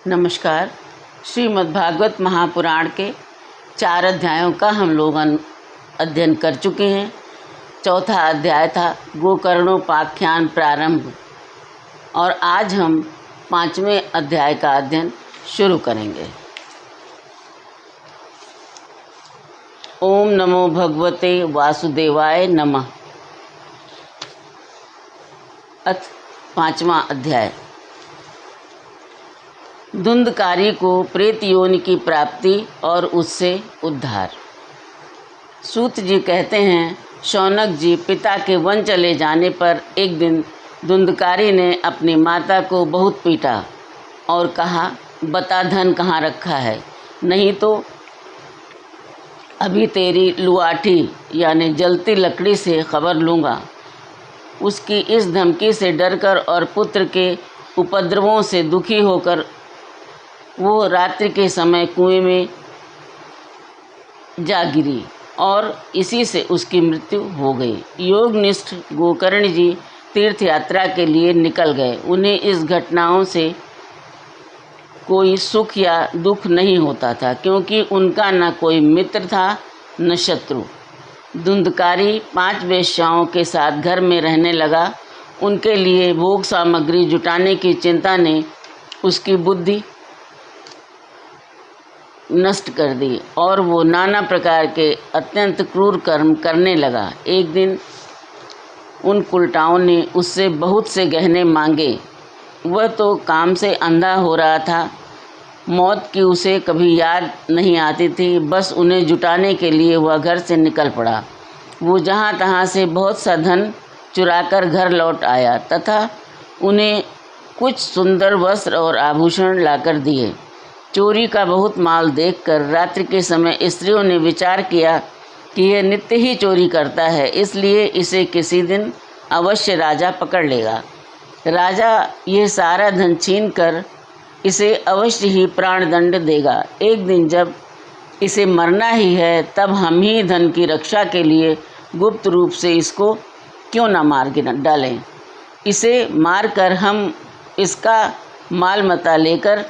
नमस्कार। श्रीमद्भागवत महापुराण के 4 अध्यायों का हम लोग अध्ययन कर चुके हैं। चौथा अध्याय था गोकर्णोपाख्यान प्रारंभ, और आज हम 5वें अध्याय का अध्ययन शुरू करेंगे। ओम नमो भगवते वासुदेवाय नमः। अथ 5वां अध्याय। धुंधकारी को प्रेत योनि की प्राप्ति और उससे उद्धार। सूत जी कहते हैं, शौनक जी पिता के वन चले जाने पर एक दिन धुंधकारी ने अपनी माता को बहुत पीटा और कहा, बता धन कहाँ रखा है, नहीं तो अभी तेरी लुआठी यानी जलती लकड़ी से खबर लूँगा। उसकी इस धमकी से डरकर और पुत्र के उपद्रवों से दुखी होकर वो रात्रि के समय कुएं में जा गिरी और इसी से उसकी मृत्यु हो गई। योगनिष्ठ गोकर्ण जी तीर्थ यात्रा के लिए निकल गए। उन्हें इस घटनाओं से कोई सुख या दुख नहीं होता था, क्योंकि उनका न कोई मित्र था न शत्रु। धुंधकारी 5 वेश्याओं के साथ घर में रहने लगा। उनके लिए भोग सामग्री जुटाने की चिंता ने उसकी बुद्धि नष्ट कर दी और वो नाना प्रकार के अत्यंत क्रूर कर्म करने लगा। एक दिन उन कुलटाओं ने उससे बहुत से गहने मांगे। वह तो काम से अंधा हो रहा था। मौत की उसे कभी याद नहीं आती थी। बस उन्हें जुटाने के लिए वह घर से निकल पड़ा। वो जहाँ तहाँ से बहुत सा धन चुराकर घर लौट आया तथा उन्हें कुछ सुंदर वस्त्र और आभूषण लाकर दिए। चोरी का बहुत माल देखकर रात्रि के समय स्त्रियों ने विचार किया कि यह नित्य ही चोरी करता है, इसलिए इसे किसी दिन अवश्य राजा पकड़ लेगा। राजा यह सारा धन छीनकर इसे अवश्य ही प्राणदंड देगा। एक दिन जब इसे मरना ही है, तब हम ही धन की रक्षा के लिए गुप्त रूप से इसको क्यों न मार डालें। इसे मारकर हम इसका माल मता लेकर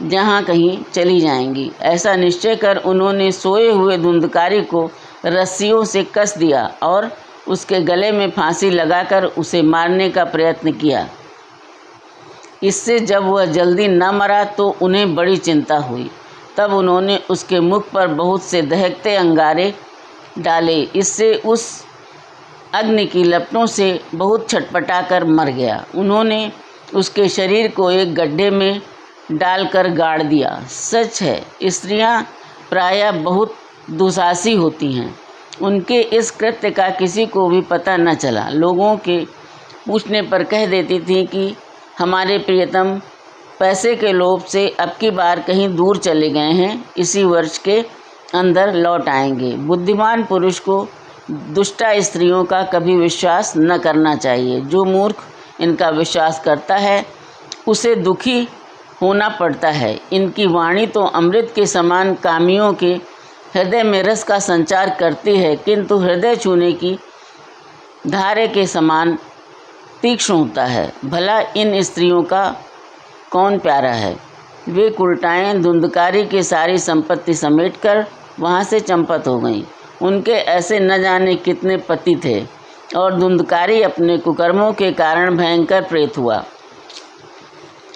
जहाँ कहीं चली जाएंगी। ऐसा निश्चय कर उन्होंने सोए हुए धुंधकारी को रस्सियों से कस दिया और उसके गले में फांसी लगाकर उसे मारने का प्रयत्न किया। इससे जब वह जल्दी न मरा तो उन्हें बड़ी चिंता हुई। तब उन्होंने उसके मुख पर बहुत से दहकते अंगारे डाले। इससे उस अग्नि की लपटों से बहुत छटपटाकर मर गया। उन्होंने उसके शरीर को एक गड्ढे में डालकर गाड़ दिया। सच है, स्त्रियां प्रायः बहुत दुसासी होती हैं। उनके इस कृत्य का किसी को भी पता न चला। लोगों के पूछने पर कह देती थीं कि हमारे प्रियतम पैसे के लोभ से अब की बार कहीं दूर चले गए हैं, इसी वर्ष के अंदर लौट आएंगे। बुद्धिमान पुरुष को दुष्टा स्त्रियों का कभी विश्वास न करना चाहिए। जो मूर्ख इनका विश्वास करता है उसे दुखी होना पड़ता है। इनकी वाणी तो अमृत के समान कामियों के हृदय में रस का संचार करती है, किंतु हृदय छूने की धारे के समान तीक्ष्ण होता है। भला इन स्त्रियों का कौन प्यारा है। वे कुलटाएं धुंधकारी की सारी संपत्ति समेटकर वहाँ से चंपत हो गईं। उनके ऐसे न जाने कितने पति थे और धुंधकारी अपने कुकर्मों के कारण भयंकर प्रेत हुआ।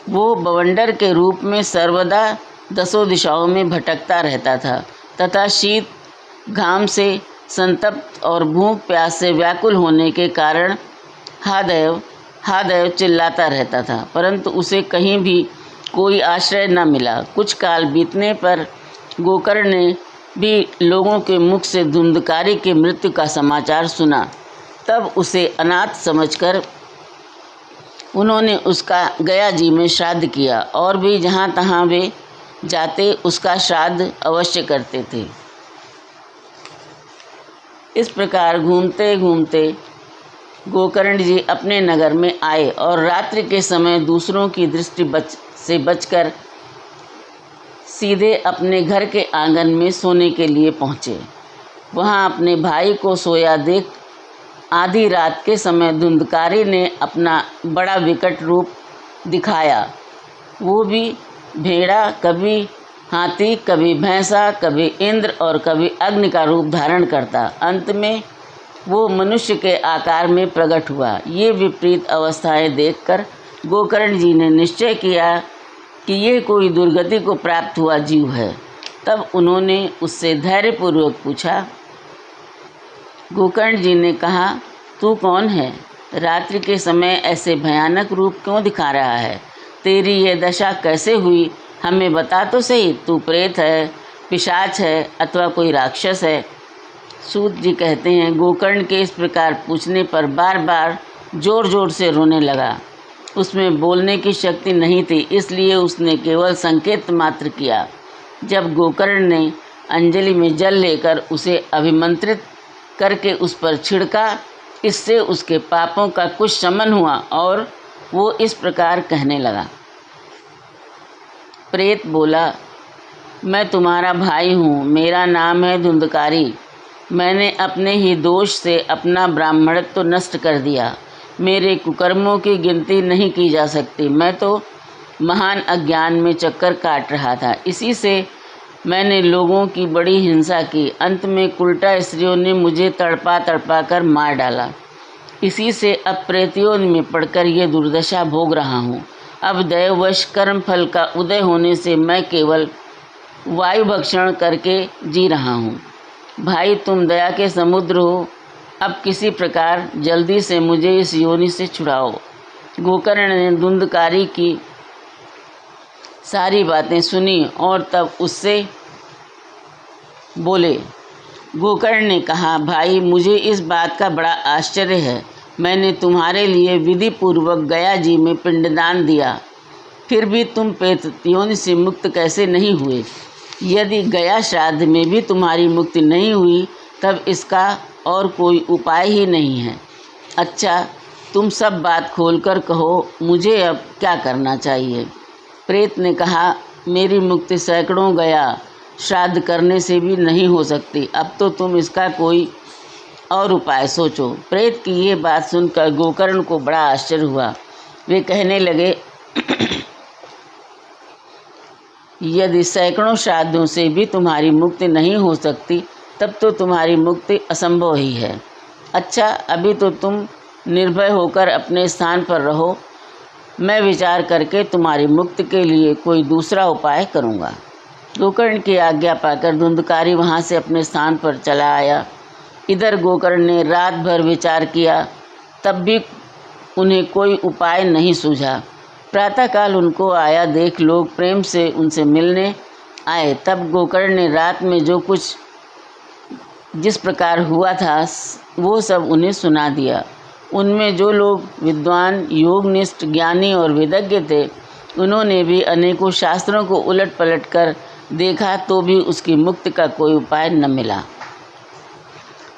वो बवंडर के रूप में सर्वदा 10 दिशाओं में भटकता रहता था तथा शीत घाम से संतप्त और भूख प्यास से व्याकुल होने के कारण हादैव हादैव चिल्लाता रहता था, परंतु उसे कहीं भी कोई आश्रय न मिला। कुछ काल बीतने पर गोकर्ण ने भी लोगों के मुख से धुंधकारी की मृत्यु का समाचार सुना। तब उसे अनाथ समझकर उन्होंने उसका गया जी में श्राद्ध किया और भी जहाँ तहाँ वे जाते उसका श्राद्ध अवश्य करते थे। इस प्रकार घूमते घूमते गोकर्ण जी अपने नगर में आए और रात्रि के समय दूसरों की दृष्टि से बचकर सीधे अपने घर के आंगन में सोने के लिए पहुँचे। वहाँ अपने भाई को सोया देख आधी रात के समय धुंधकारी ने अपना बड़ा विकट रूप दिखाया। वो भी भेड़ा, कभी हाथी, कभी भैंसा, कभी इंद्र और कभी अग्नि का रूप धारण करता। अंत में वो मनुष्य के आकार में प्रकट हुआ। ये विपरीत अवस्थाएं देखकर गोकर्ण जी ने निश्चय किया कि ये कोई दुर्गति को प्राप्त हुआ जीव है। तब उन्होंने उससे धैर्यपूर्वक पूछा। गोकर्ण जी ने कहा, तू कौन है? रात्रि के समय ऐसे भयानक रूप क्यों दिखा रहा है? तेरी ये दशा कैसे हुई, हमें बता तो सही। तू प्रेत है, पिशाच है अथवा कोई राक्षस है? सूत जी कहते हैं, गोकर्ण के इस प्रकार पूछने पर बार बार जोर जोर से रोने लगा। उसमें बोलने की शक्ति नहीं थी, इसलिए उसने केवल संकेत मात्र किया। जब गोकर्ण ने अंजलि में जल लेकर उसे अभिमंत्रित करके उस पर छिड़का, इससे उसके पापों का कुछ शमन हुआ और वो इस प्रकार कहने लगा। प्रेत बोला, मैं तुम्हारा भाई हूँ, मेरा नाम है धुंधकारी। मैंने अपने ही दोष से अपना ब्राह्मणत्व तो नष्ट कर दिया। मेरे कुकर्मों की गिनती नहीं की जा सकती। मैं तो महान अज्ञान में चक्कर काट रहा था, इसी से मैंने लोगों की बड़ी हिंसा की। अंत में कुलटा स्त्रियों ने मुझे तड़पा तड़पा कर मार डाला। इसी से अब प्रेतियों में पड़कर ये दुर्दशा भोग रहा हूँ। अब दैववश कर्म फल का उदय होने से मैं केवल वायु भक्षण करके जी रहा हूँ। भाई, तुम दया के समुद्र हो, अब किसी प्रकार जल्दी से मुझे इस योनि से छुड़ाओ। गोकर्ण ने धुंधकारी की सारी बातें सुनी और तब उससे बोले। गोकर्ण ने कहा, भाई, मुझे इस बात का बड़ा आश्चर्य है। मैंने तुम्हारे लिए विधि पूर्वक गया जी में पिंडदान दिया, फिर भी तुम प्रेत योनि से मुक्त कैसे नहीं हुए? यदि गया श्राद्ध में भी तुम्हारी मुक्ति नहीं हुई, तब इसका और कोई उपाय ही नहीं है। अच्छा, तुम सब बात खोलकर कहो, मुझे अब क्या करना चाहिए? प्रेत ने कहा, मेरी मुक्ति सैकड़ों गया श्राद्ध करने से भी नहीं हो सकती। अब तो तुम इसका कोई और उपाय सोचो। प्रेत की ये बात सुनकर गोकर्ण को बड़ा आश्चर्य हुआ। वे कहने लगे, यदि सैकड़ों श्राद्धों से भी तुम्हारी मुक्ति नहीं हो सकती, तब तो तुम्हारी मुक्ति असंभव ही है। अच्छा, अभी तो तुम निर्भय होकर अपने स्थान पर रहो। मैं विचार करके तुम्हारी मुक्ति के लिए कोई दूसरा उपाय करूँगा। गोकर्ण की आज्ञा पाकर धुंधकारी वहाँ से अपने स्थान पर चला आया। इधर गोकर्ण ने रात भर विचार किया, तब भी उन्हें कोई उपाय नहीं सूझा। प्रातःकाल उनको आया देख लोग प्रेम से उनसे मिलने आए। तब गोकर्ण ने रात में जो कुछ जिस प्रकार हुआ था वो सब उन्हें सुना दिया। उनमें जो लोग विद्वान, योगनिष्ठ, ज्ञानी और विदज्ञ थे, उन्होंने भी अनेकों शास्त्रों को उलट पलट कर देखा तो भी उसकी मुक्ति का कोई उपाय न मिला।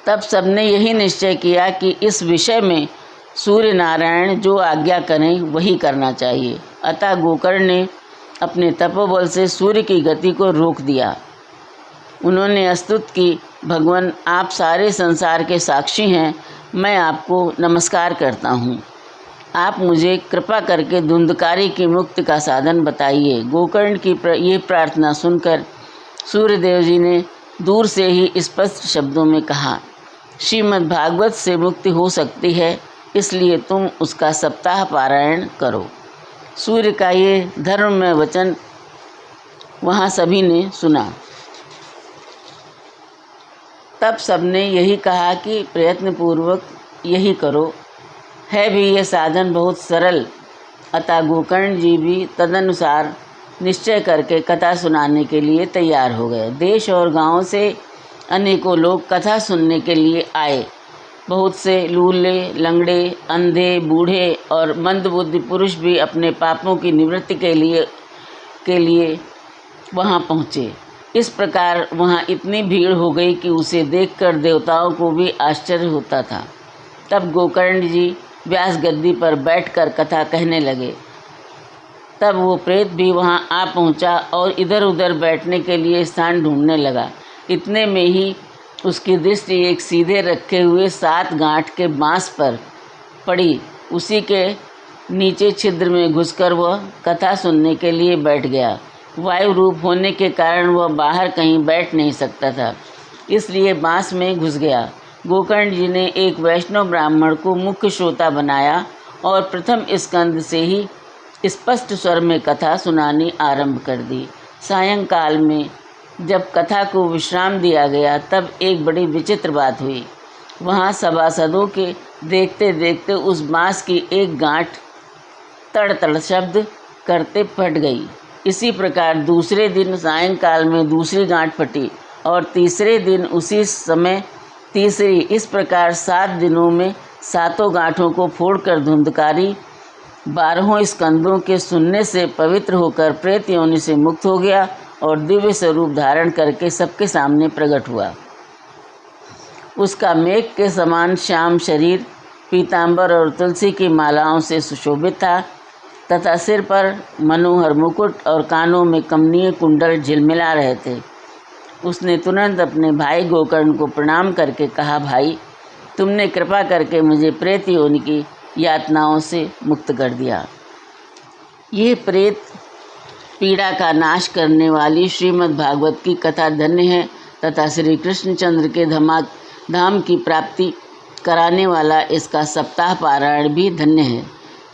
तब सबने यही निश्चय किया कि इस विषय में सूर्य नारायण जो आज्ञा करें वही करना चाहिए। अतः गोकर्ण ने अपने तपोबल से सूर्य की गति को रोक दिया। उन्होंने स्तुति की, भगवान, आप सारे संसार के साक्षी हैं, मैं आपको नमस्कार करता हूँ। आप मुझे कृपा करके धुंधकारी की मुक्ति का साधन बताइए। गोकर्ण की ये प्रार्थना सुनकर सूर्यदेव जी ने दूर से ही स्पष्ट शब्दों में कहा, श्रीमद् भागवत से मुक्ति हो सकती है, इसलिए तुम उसका सप्ताह पारायण करो। सूर्य का ये धर्ममय वचन वहाँ सभी ने सुना। तब सबने यही कहा कि प्रयत्नपूर्वक यही करो। है भी यह साधन बहुत सरल। अतः गोकर्ण जी भी तदनुसार निश्चय करके कथा सुनाने के लिए तैयार हो गए। देश और गांव से अनेकों लोग कथा सुनने के लिए आए। बहुत से लूले, लंगड़े, अंधे, बूढ़े और मंदबुद्धि पुरुष भी अपने पापों की निवृत्ति के लिए वहां पहुँचे। इस प्रकार वहाँ इतनी भीड़ हो गई कि उसे देखकर देवताओं को भी आश्चर्य होता था। तब गोकर्ण जी व्यास गद्दी पर बैठकर कथा कहने लगे। तब वो प्रेत भी वहाँ आ पहुँचा और इधर उधर बैठने के लिए स्थान ढूंढने लगा। इतने में ही उसकी दृष्टि एक सीधे रखे हुए 7 गांठ के बांस पर पड़ी। उसी के नीचे छिद्र में घुसकर वह कथा सुनने के लिए बैठ गया। वायु रूप होने के कारण वह बाहर कहीं बैठ नहीं सकता था, इसलिए बांस में घुस गया। गोकर्ण जी ने एक वैष्णव ब्राह्मण को मुख्य श्रोता बनाया और प्रथम स्कंद से ही स्पष्ट स्वर में कथा सुनानी आरंभ कर दी। सायंकाल में जब कथा को विश्राम दिया गया तब एक बड़ी विचित्र बात हुई। वहाँ सभासदों के देखते देखते उस बाँस की एक गांठ तड़ तड़ शब्द करते फट गई। इसी प्रकार दूसरे दिन सायंकाल में दूसरी गांठ फटी और तीसरे दिन उसी समय तीसरी। इस प्रकार 7 दिनों में 7 गांठों को फोड़कर धुंधकारी 12 स्कंदों के सुनने से पवित्र होकर प्रेत योनि से मुक्त हो गया और दिव्य स्वरूप धारण करके सबके सामने प्रकट हुआ। उसका मेघ के समान श्याम शरीर पीतांबर और तुलसी की मालाओं से सुशोभित था तथा सिर पर मनोहर मुकुट और कानों में कमनीय कुंडल झिलमिला रहे थे। उसने तुरंत अपने भाई गोकर्ण को प्रणाम करके कहा, भाई, तुमने कृपा करके मुझे प्रेत योनि की यातनाओं से मुक्त कर दिया। ये प्रेत पीड़ा का नाश करने वाली श्रीमद् भागवत की कथा धन्य है तथा श्री कृष्णचंद्र के धाम की प्राप्ति कराने वाला इसका सप्ताह पारायण भी धन्य है।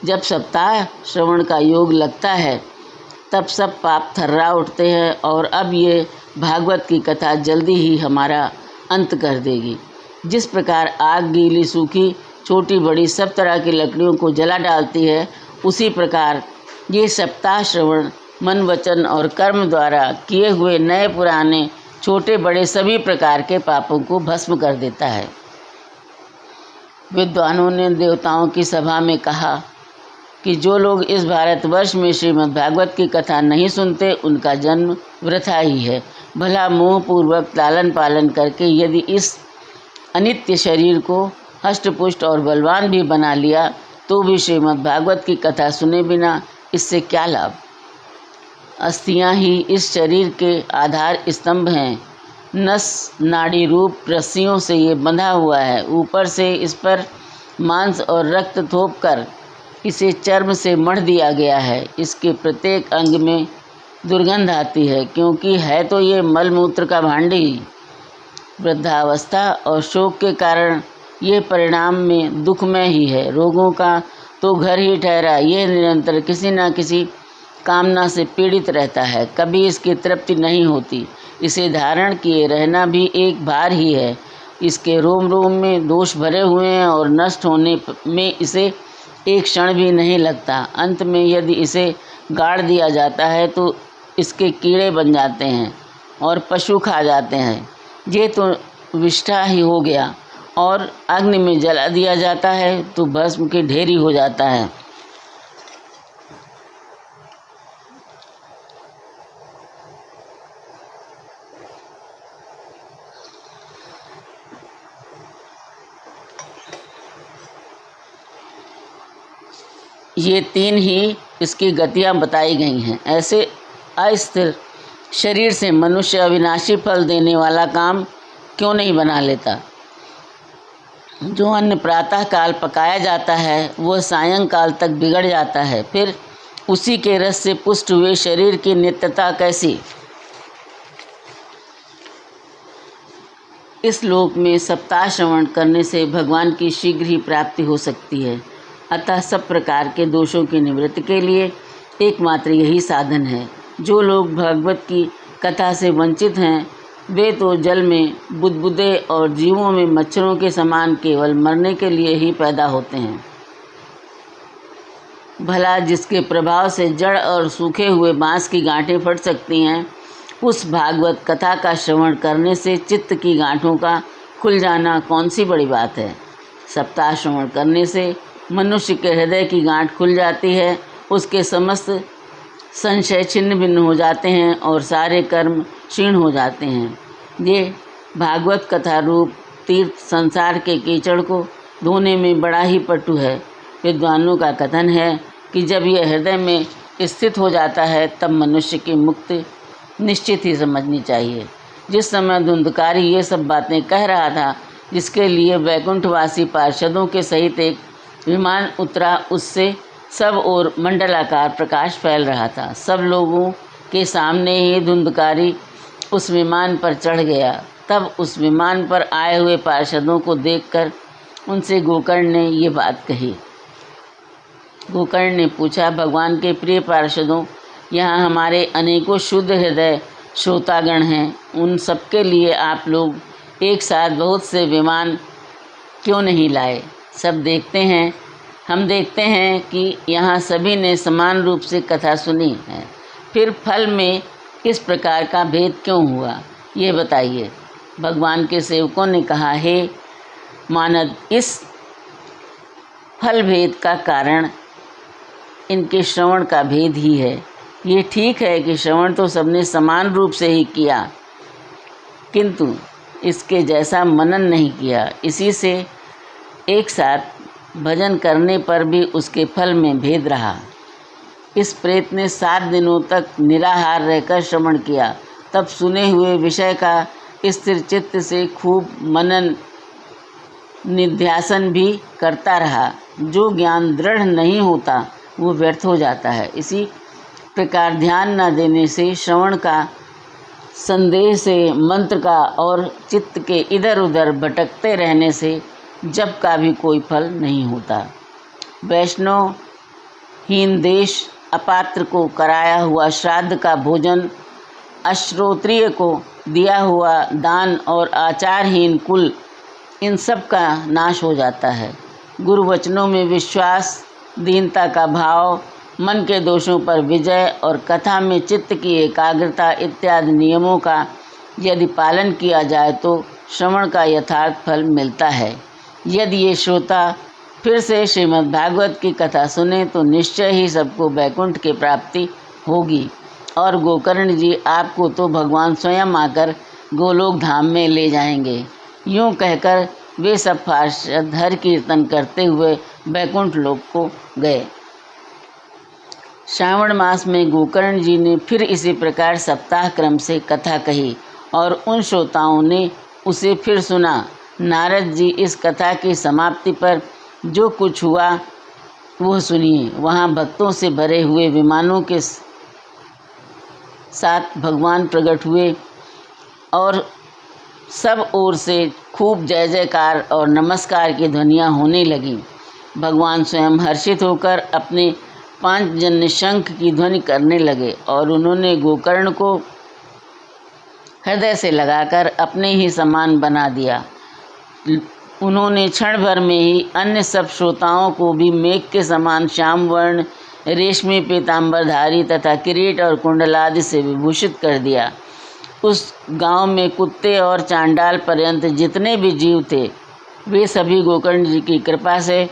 जब सप्ताह श्रवण का योग लगता है तब सब पाप थर्रा उठते हैं और अब ये भागवत की कथा जल्दी ही हमारा अंत कर देगी। जिस प्रकार आग गीली सूखी छोटी बड़ी सब तरह की लकड़ियों को जला डालती है, उसी प्रकार ये सप्ताह श्रवण मन वचन और कर्म द्वारा किए हुए नए पुराने छोटे बड़े सभी प्रकार के पापों को भस्म कर देता है। विद्वानों ने देवताओं की सभा में कहा कि जो लोग इस भारतवर्ष में श्रीमद् भागवत की कथा नहीं सुनते उनका जन्म वृथा ही है। भला मोहपूर्वक लालन पालन करके यदि इस अनित्य शरीर को हष्टपुष्ट और बलवान भी बना लिया तो भी श्रीमद् भागवत की कथा सुने बिना इससे क्या लाभ। अस्थियां ही इस शरीर के आधार स्तंभ हैं। नस नाड़ी रूप रस्सियों से ये बंधा हुआ है। ऊपर से इस पर मांस और रक्त थोप कर इसे चर्म से मढ़ दिया गया है। इसके प्रत्येक अंग में दुर्गंध आती है, क्योंकि है तो ये मलमूत्र का भांड ही। वृद्धावस्था और शोक के कारण ये परिणाम में दुखमय ही है। रोगों का तो घर ही ठहरा, ये निरंतर किसी न किसी कामना से पीड़ित रहता है, कभी इसकी तृप्ति नहीं होती। इसे धारण किए रहना भी एक भार ही है। इसके रोम रोम में दोष भरे हुए हैं और नष्ट होने में इसे एक क्षण भी नहीं लगता। अंत में यदि इसे गाड़ दिया जाता है तो इसके कीड़े बन जाते हैं और पशु खा जाते हैं। ये तो विष्ठा ही हो गया और अग्नि में जला दिया जाता है तो भस्म की ढेरी हो जाता है। ये 3 ही इसकी गतियाँ बताई गई हैं। ऐसे अस्थिर शरीर से मनुष्य अविनाशी फल देने वाला काम क्यों नहीं बना लेता। जो अन्न प्रातः काल पकाया जाता है वह सायंकाल तक बिगड़ जाता है, फिर उसी के रस से पुष्ट हुए शरीर की नित्यता कैसी। इस लोक में सप्ताह श्रवण करने से भगवान की शीघ्र ही प्राप्ति हो सकती है। अतः सब प्रकार के दोषों की निवृत्ति के लिए एकमात्र यही साधन है। जो लोग भगवत की कथा से वंचित हैं वे तो जल में बुदबुदे और जीवों में मच्छरों के समान केवल मरने के लिए ही पैदा होते हैं। भला जिसके प्रभाव से जड़ और सूखे हुए बांस की गांठें फट सकती हैं, उस भागवत कथा का श्रवण करने से चित्त की गांठों का खुल जाना कौन सी बड़ी बात है। सप्ताह श्रवण करने से मनुष्य के हृदय की गांठ खुल जाती है, उसके समस्त संशय छिन्न भिन्न हो जाते हैं और सारे कर्म क्षीण हो जाते हैं। ये भागवत कथा रूप तीर्थ संसार के कीचड़ को धोने में बड़ा ही पटु है। विद्वानों का कथन है कि जब यह हृदय में स्थित हो जाता है तब मनुष्य की मुक्ति निश्चित ही समझनी चाहिए। जिस समय धुंधकारी ये सब बातें कह रहा था, जिसके लिए वैकुंठवासी पार्षदों के सहित एक विमान उतरा, उससे सब ओर मंडलाकार प्रकाश फैल रहा था। सब लोगों के सामने ही धुंधकारी उस विमान पर चढ़ गया। तब उस विमान पर आए हुए पार्षदों को देखकर उनसे गोकर्ण ने ये बात कही। गोकर्ण ने पूछा, भगवान के प्रिय पार्षदों, यहाँ हमारे अनेकों शुद्ध हृदय श्रोतागण हैं। उन सबके लिए आप लोग एक साथ बहुत से विमान क्यों नहीं लाए? हम देखते हैं कि यहाँ सभी ने समान रूप से कथा सुनी है। फिर फल में किस प्रकार का भेद क्यों हुआ, ये बताइए। भगवान के सेवकों ने कहा, हे मानद, इस फल भेद का कारण इनके श्रवण का भेद ही है। ये ठीक है कि श्रवण तो सबने समान रूप से ही किया, किंतु इसके जैसा मनन नहीं किया। इसी से एक साथ भजन करने पर भी उसके फल में भेद रहा। इस प्रेत ने 7 दिनों तक निराहार रहकर श्रवण किया, तब सुने हुए विषय का स्थिर चित्त से खूब मनन निध्यासन भी करता रहा। जो ज्ञान दृढ़ नहीं होता वो व्यर्थ हो जाता है। इसी प्रकार ध्यान न देने से, श्रवण का संदेह से, मंत्र का और चित्त के इधर उधर भटकते रहने से जप का भी कोई फल नहीं होता। वैष्णवहीन देश अपात्र को कराया हुआ श्राद्ध का भोजन, अश्रोत्रिय को दिया हुआ दान और आचारहीन कुल, इन सब का नाश हो जाता है। गुरु वचनों में विश्वास, दीनता का भाव, मन के दोषों पर विजय और कथा में चित्त की एकाग्रता इत्यादि नियमों का यदि पालन किया जाए तो श्रवण का यथार्थ फल मिलता है। यदि ये श्रोता फिर से श्रीमद् भागवत की कथा सुने तो निश्चय ही सबको वैकुंठ की प्राप्ति होगी। और गोकर्ण जी, आपको तो भगवान स्वयं आकर गोलोक धाम में ले जाएंगे। यूँ कहकर वे सब पार्षद हर कीर्तन करते हुए वैकुंठ लोक को गए। श्रावण मास में गोकर्ण जी ने फिर इसी प्रकार सप्ताह क्रम से कथा कही और उन श्रोताओं ने उसे फिर सुना। नारद जी, इस कथा की समाप्ति पर जो कुछ हुआ वह सुनिए। वहाँ भक्तों से भरे हुए विमानों के साथ भगवान प्रकट हुए और सब ओर से खूब जय जयकार और नमस्कार की ध्वनियाँ होने लगीं। भगवान स्वयं हर्षित होकर अपने 5 जन्य शंख की ध्वनि करने लगे और उन्होंने गोकर्ण को हृदय से लगाकर अपने ही समान बना दिया। उन्होंने क्षण भर में ही अन्य सब श्रोताओं को भी मेघ के समान श्याम वर्ण, रेशमी पीताम्बरधारी तथा किरीट और कुंडलादि से विभूषित कर दिया। उस गांव में कुत्ते और चांडाल पर्यंत जितने भी जीव थे वे सभी गोकर्ण जी की कृपा से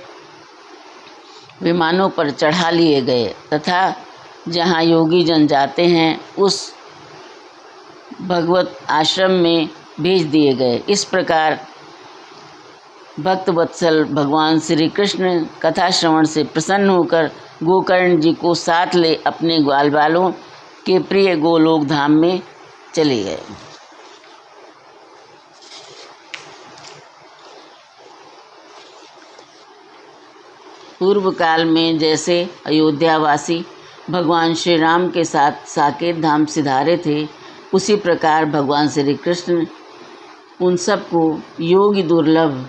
विमानों पर चढ़ा लिए गए तथा जहाँ योगी जन जाते हैं उस भगवत आश्रम में भेज दिए गए। इस प्रकार भक्त वत्सल भगवान श्री कृष्ण कथा श्रवण से प्रसन्न होकर गोकर्ण जी को साथ ले अपने ग्वाल बालों के प्रिय गोलोक धाम में चले गए। पूर्व काल में जैसे अयोध्यावासी भगवान श्री राम के साथ साकेत धाम सिधारे थे, उसी प्रकार भगवान श्री कृष्ण उन सबको योगी दुर्लभ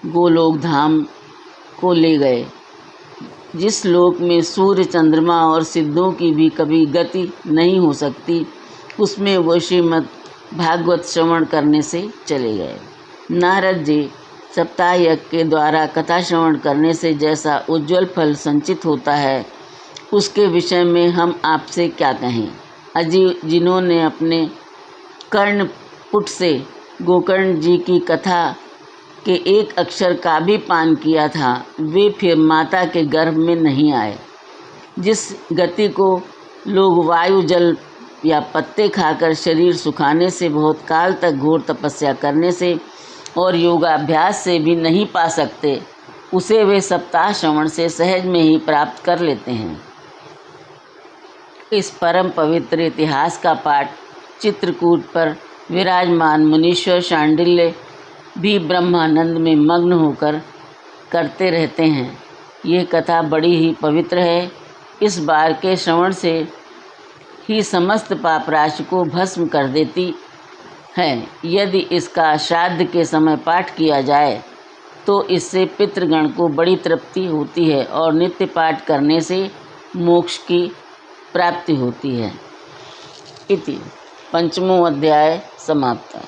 गोलोक धाम को ले गए, जिस लोक में सूर्य, चंद्रमा और सिद्धों की भी कभी गति नहीं हो सकती, उसमें वो श्रीमद् भागवत श्रवण करने से चले गए। नारद जी, सप्ताह यज्ञ के द्वारा कथा श्रवण करने से जैसा उज्ज्वल फल संचित होता है, उसके विषय में हम आपसे क्या कहें। अजीव जिन्होंने अपने कर्णपुट से गोकर्ण जी की कथा के एक अक्षर का भी पान किया था, वे फिर माता के गर्भ में नहीं आए। जिस गति को लोग वायु, जल या पत्ते खाकर शरीर सुखाने से, बहुत काल तक घोर तपस्या करने से और योगाभ्यास से भी नहीं पा सकते, उसे वे सप्ताह श्रवण से सहज में ही प्राप्त कर लेते हैं। इस परम पवित्र इतिहास का पाठ चित्रकूट पर विराजमान मुनीश्वर शांडिल्य भी ब्रह्मानंद में मग्न होकर करते रहते हैं। यह कथा बड़ी ही पवित्र है। इस बार के श्रवण से ही समस्त पाप राशि को भस्म कर देती है। यदि इसका श्राद्ध के समय पाठ किया जाए तो इससे पितृगण को बड़ी तृप्ति होती है और नित्य पाठ करने से मोक्ष की प्राप्ति होती है। इति पंचमो अध्याय समाप्त।